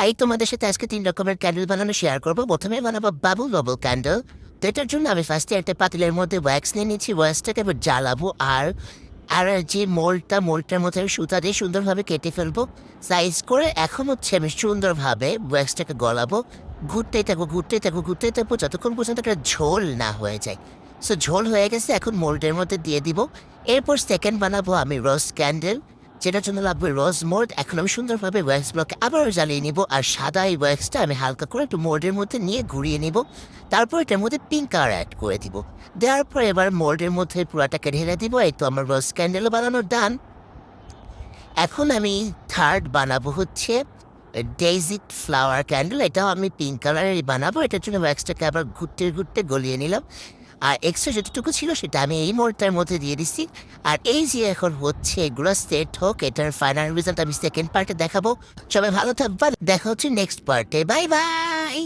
High, তোমাদের সাথে আজকে ৩ রকমের ক্যান্ডেল বানানো শেয়ার করব। প্রথমে বানাবো বাবুল বাবল ক্যান্ডেল। তো এটার জন্য আমি ফার্স্টে একটা পাতিলের মধ্যে ওয়্যাক্স নিয়ে নিচ্ছি। ওয়্যাক্সটাকে এবার জ্বালাবো আর আর যে মোল্ডটার মধ্যে আমি সুতা দিয়ে সুন্দরভাবে কেটে ফেলবো সাইজ করে। এখন হচ্ছে আমি সুন্দরভাবে ওয়্যাক্সটাকে গলাবো। ঘুরতেই থাকবো যতক্ষণ পর্যন্ত একটা ঝোল না হয়ে যায়। সো ঝোল হয়ে গেছে, এখন মোল্ডের মধ্যে দিয়ে দিব। এরপর সেকেন্ড বানাবো আমি রোজ ক্যান্ডেল, যেটার জন্য লাগবে রোজ মোল্ড। এখন আমি সুন্দরভাবে ওয়্যাক্স ব্লকে আবারও জ্বালিয়ে নিব আর সাদা এই ওয়্যাক্সটা আমি হালকা করে একটু মোল্ডের মধ্যে নিয়ে ঘুরিয়ে নিব। তারপর এটার মধ্যে পিঙ্ক কালার অ্যাড করে দিব। দেওয়ার পর এবার মোল্ডের মধ্যে পুরাটাকে ঢেলে দিব। এই তো আমার রোজ ক্যান্ডেলও বানানো ডান। এখন আমি থার্ড বানাবো হচ্ছে ডেইজি ফ্লাওয়ার ক্যান্ডেল। এটাও আমি পিঙ্ক কালারেরই বানাবো। এটার জন্য ওয়্যাক্সটাকে আবার ঘুরতে গলিয়ে নিলাম। আর এক্সট্রা যতটুকু ছিল সেটা আমি এই মোড়টার মধ্যে দিয়ে দিচ্ছি। আর এই যে এখন হচ্ছে এগুলো সেট হোক, এটার ফাইনাল রেজাল্ট আমি সেকেন্ড পার্টে দেখাবো। সবাই ভালো থাকবেন, দেখা হচ্ছে নেক্সট পার্টে। Bye bye.